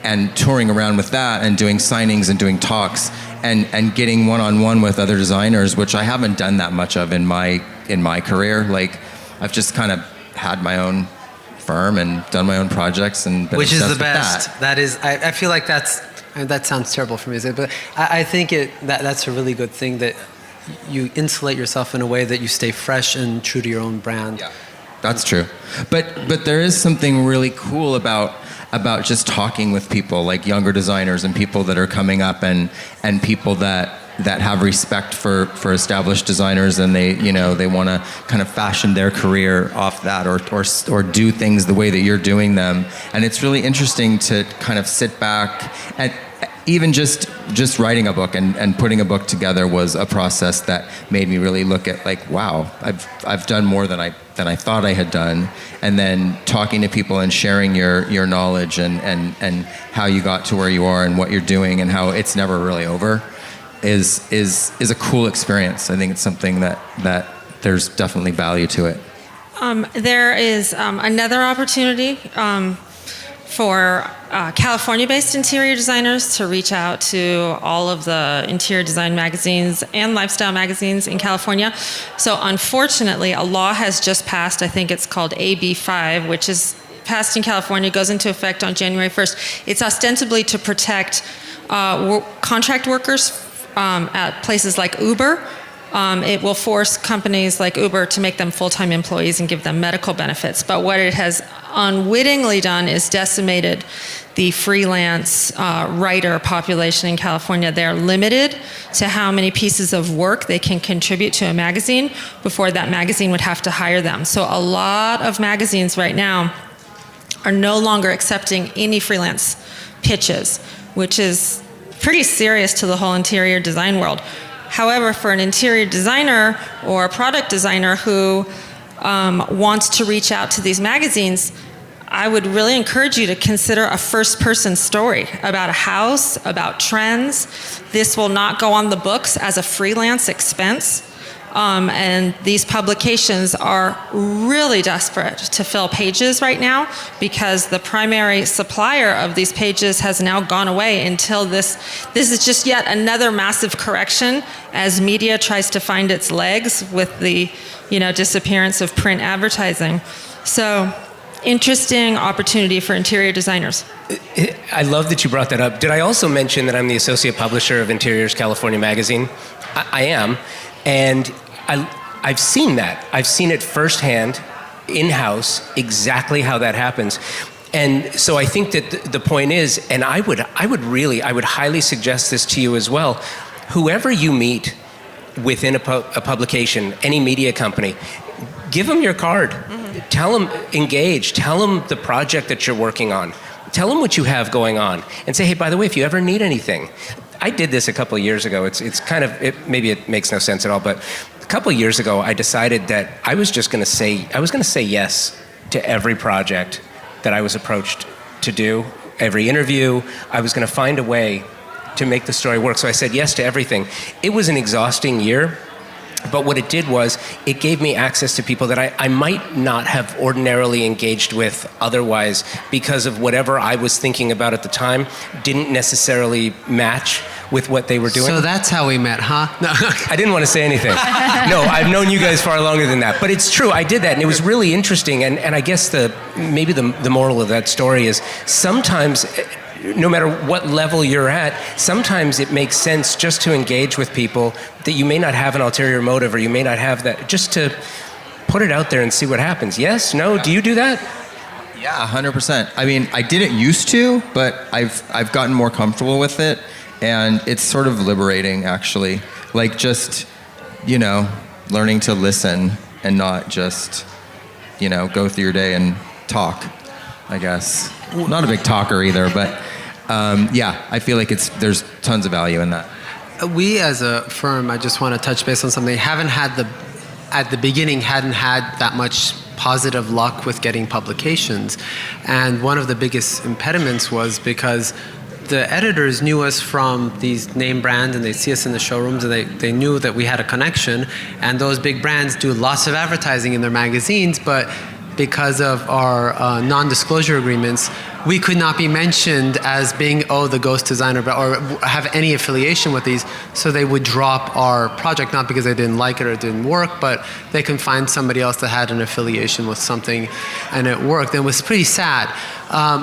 and touring around with that and doing signings and doing talks and getting one-on-one with other designers, which I haven't done that much of in my career. Like, I've just kind of had my own firm and done my own projects, and been which is obsessed the with best. That is, I feel like that sounds terrible for me to say, but I think that's a really good thing, that you insulate yourself in a way that you stay fresh and true to your own brand. Yeah, that's true. But there is something really cool about just talking with people, like younger designers and people that are coming up, and people that have respect for established designers, and they want to kind of fashion their career off that, or do things the way that you're doing them. And it's really interesting to kind of sit back, and even just writing a book and putting a book together was a process that made me really look at, like, wow, I've done more than I thought I had done. And then talking to people and sharing your knowledge and how you got to where you are and what you're doing and how it's never really over is a cool experience. I think it's something that there's definitely value to it. There is another opportunity for California-based interior designers to reach out to all of the interior design magazines and lifestyle magazines in California. So unfortunately, a law has just passed. I think it's called AB 5, which is passed in California, goes into effect on January 1st. It's ostensibly to protect contract workers at places like Uber. It will force companies like Uber to make them full-time employees and give them medical benefits. But what it has unwittingly done is decimated the freelance writer population in California. They're limited to how many pieces of work they can contribute to a magazine before that magazine would have to hire them. So a lot of magazines right now are no longer accepting any freelance pitches, which is pretty serious to the whole interior design world. However, for an interior designer or a product designer who wants to reach out to these magazines, I would really encourage you to consider a first-person story about a house, about trends. This will not go on the books as a freelance expense. And these publications are really desperate to fill pages right now because the primary supplier of these pages has now gone away until this is just yet another massive correction as media tries to find its legs with the disappearance of print advertising. So interesting opportunity for interior designers. I love that you brought that up. Did I also mention that I'm the associate publisher of Interiors California magazine? I am. And I've seen that. I've seen it firsthand, in-house, exactly how that happens. And so I think that the point is, and I would highly suggest this to you as well, whoever you meet within a publication, any media company, give them your card. Tell them, engage. Tell them the project that you're working on. Tell them what you have going on. And say, hey, by the way, if you ever need anything. I did this a couple of years ago. It's kind of, maybe it makes no sense at all, but a couple of years ago, I decided that I was going to say yes to every project that I was approached to do, every interview. I was going to find a way to make the story work. So I said yes to everything. It was an exhausting year, but what it did was it gave me access to people that I might not have ordinarily engaged with otherwise, because of whatever I was thinking about at the time didn't necessarily match with what they were doing. So that's how we met, huh? No. I didn't want to say anything. No, I've known you guys far longer than that. But it's true, I did that, and it was really interesting. And I guess maybe the moral of that story is sometimes, no matter what level you're at, sometimes it makes sense just to engage with people that you may not have an ulterior motive, or you may not have that, just to put it out there and see what happens. Yes? No? Do you do that? Yeah, 100%. I mean, I didn't used to, but I've gotten more comfortable with it, and it's sort of liberating, actually. Like, just, learning to listen and not just, go through your day and talk, I guess. Not a big talker either, but I feel like there's tons of value in that. We as a firm, I just want to touch base on something, at the beginning hadn't had that much positive luck with getting publications. And one of the biggest impediments was because the editors knew us from these name brands, and they see us in the showrooms, and they knew that we had a connection. And those big brands do lots of advertising in their magazines, but because of our non-disclosure agreements, we could not be mentioned as being, the ghost designer, or have any affiliation with these. So they would drop our project, not because they didn't like it or it didn't work, but they can find somebody else that had an affiliation with something, and it worked. And it was pretty sad.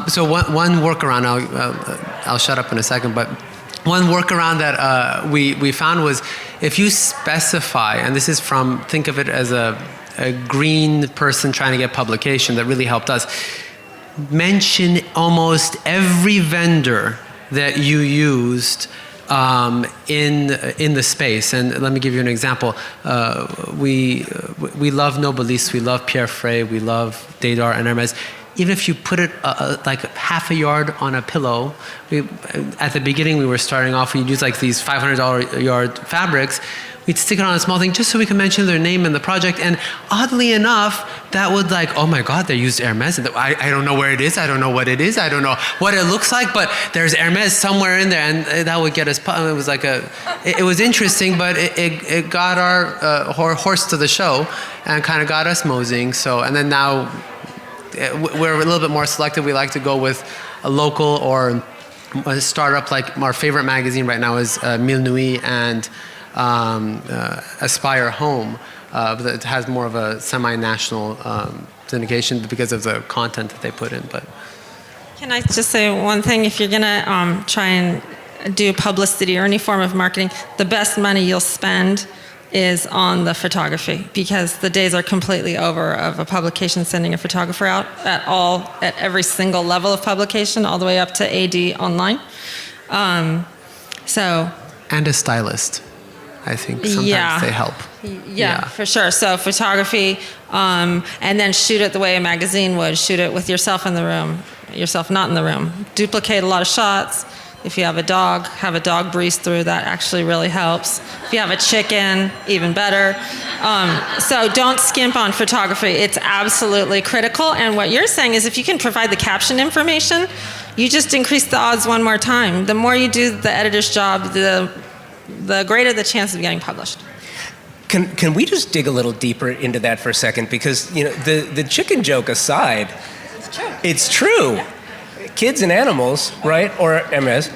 So one workaround, I'll shut up in a second, but one workaround that we found was, if you specify, and this is think of it as a green person trying to get publication, that really helped us. Mention almost every vendor that you used in the space. And let me give you an example. We love Nobilis, we love Pierre Frey, we love Dédar and Hermes. Even if you put it like half a yard on a pillow, at the beginning we were starting off, we'd use like these $500 a yard fabrics. We'd stick it on a small thing just so we could mention their name in the project. And oddly enough, that would oh my God, they used Hermes. I don't know where it is. I don't know what it is. I don't know what it looks like, but there's Hermes somewhere in there. And that would get us, it was it was interesting, but it got our horse to the show and kind of got us moseying. So, and then now we're a little bit more selective. We like to go with a local or a startup. Like our favorite magazine right now is Mille Nuits and Aspire Home, that has more of a semi-national syndication because of the content that they put in. But can I just say one thing? If you're going to try and do publicity or any form of marketing, the best money you'll spend is on the photography, because the days are completely over of a publication sending a photographer out at every single level of publication, all the way up to AD online. And a stylist. I think sometimes they help. Yeah, for sure. So photography, and then shoot it the way a magazine would. Shoot it with yourself in the room, yourself not in the room. Duplicate a lot of shots. If you have a dog breeze through, that actually really helps. If you have a chicken, even better. So don't skimp on photography. It's absolutely critical. And what you're saying is, if you can provide the caption information, you just increase the odds one more time. The more you do the editor's job, the greater the chance of getting published. Can we just dig a little deeper into that for a second? Because the chicken joke aside, it's true. Yeah. Kids and animals, right? Or MS.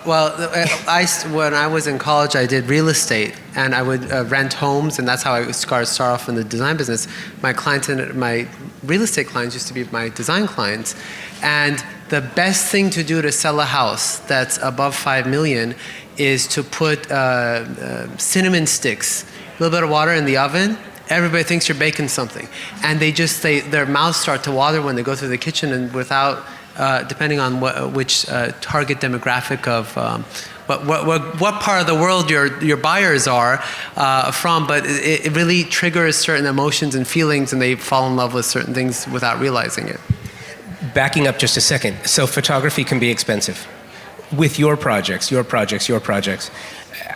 When I was in college, I did real estate, and I would rent homes, and that's how I start off in the design business. My real estate clients used to be my design clients, and the best thing to do to sell a house that's above $5 million is to put cinnamon sticks, a little bit of water in the oven. Everybody thinks you're baking something, and their mouths start to water when they go through the kitchen, and without depending on which target demographic of what part of the world your buyers are from, but it really triggers certain emotions and feelings, and they fall in love with certain things without realizing it. Backing up just a second. So photography can be expensive. With your projects,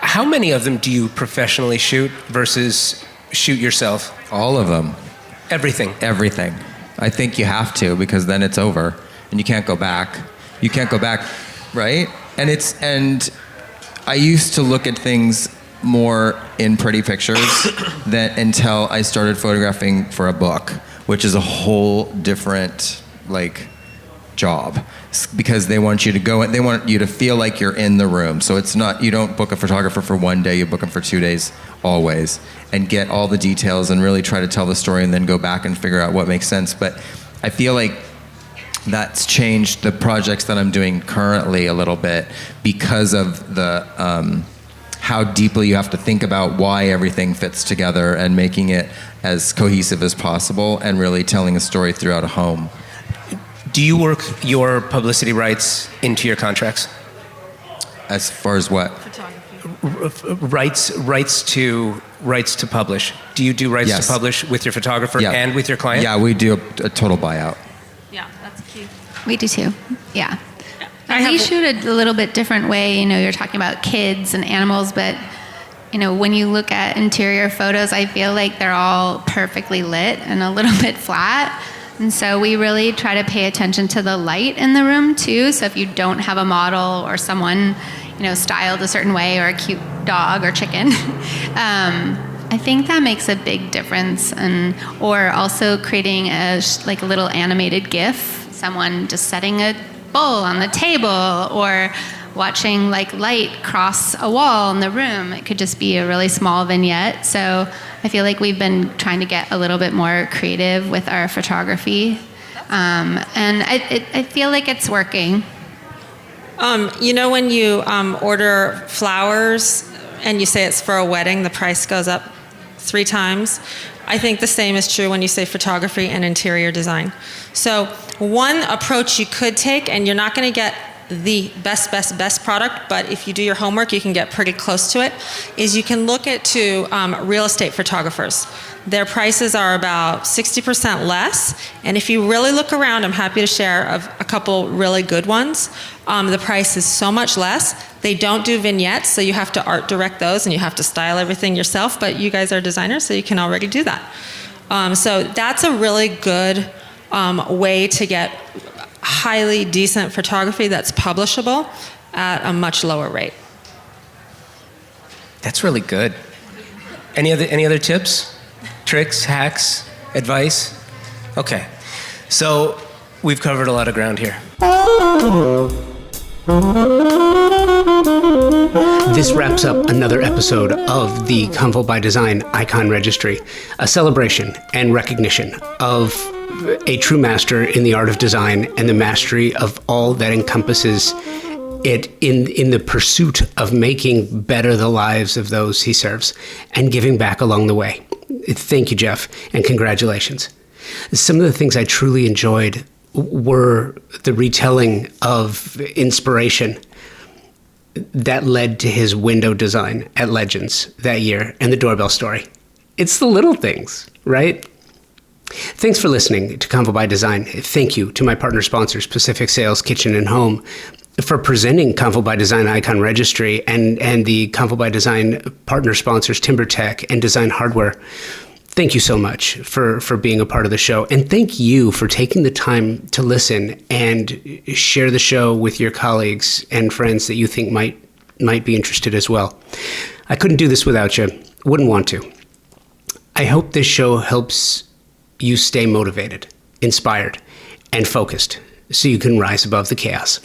how many of them do you professionally shoot versus shoot yourself? All of them. Everything. Everything. I think you have to, because then it's over and you can't go back. You can't go back, right? And I used to look at things more in pretty pictures until I started photographing for a book, which is a whole different job, because they want you to go, they want you to feel like you're in the room. So it's not, you don't book a photographer for one day, you book them for 2 days always, and get all the details and really try to tell the story and then go back and figure out what makes sense. But I feel like that's changed the projects that I'm doing currently a little bit, because of the how deeply you have to think about why everything fits together and making it as cohesive as possible and really telling a story throughout a home. Do you work your publicity rights into your contracts? As far as what? Rights to publish. Do you do rights Yes. to publish with your photographer and with your client? Yeah, we do a total buyout. Yeah, that's key. We do too. Yeah. I We have- shoot it a little bit different way. You're talking about kids and animals, but when you look at interior photos, I feel like they're all perfectly lit and a little bit flat. And so we really try to pay attention to the light in the room too. So if you don't have a model or someone, styled a certain way, or a cute dog or chicken, I think that makes a big difference. Or also creating a little animated GIF, someone just setting a bowl on the table, or watching light cross a wall in the room. It could just be a really small vignette. So I feel like we've been trying to get a little bit more creative with our photography. And I feel like it's working. When you order flowers and you say it's for a wedding, the price goes up 3 times. I think the same is true when you say photography and interior design. So one approach you could take, and you're not going to get the best product, but if you do your homework, you can get pretty close to it, is you can look to real estate photographers. Their prices are about 60% less, and if you really look around, I'm happy to share a couple really good ones. The price is so much less. They don't do vignettes, so you have to art direct those, and you have to style everything yourself, but you guys are designers, so you can already do that. So that's a really good way to get highly decent photography that's publishable at a much lower rate. That's really good. Any other tips, tricks, hacks, advice? Okay, so we've covered a lot of ground here. This wraps up another episode of the Convo by Design Icon Registry, a celebration and recognition of a true master in the art of design and the mastery of all that encompasses it in the pursuit of making better the lives of those he serves and giving back along the way. Thank you, Jeff, and congratulations. Some of the things I truly enjoyed were the retelling of inspiration that led to his window design at Legends that year and the doorbell story. It's the little things, right? Thanks for listening to Convo by Design. Thank you to my partner sponsors, Pacific Sales Kitchen and Home, for presenting Convo by Design Icon Registry, and the Convo by Design partner sponsors, TimberTech and Design Hardware. Thank you so much for being a part of the show. And thank you for taking the time to listen and share the show with your colleagues and friends that you think might be interested as well. I couldn't do this without you. Wouldn't want to. I hope this show helps you stay motivated, inspired, and focused so you can rise above the chaos.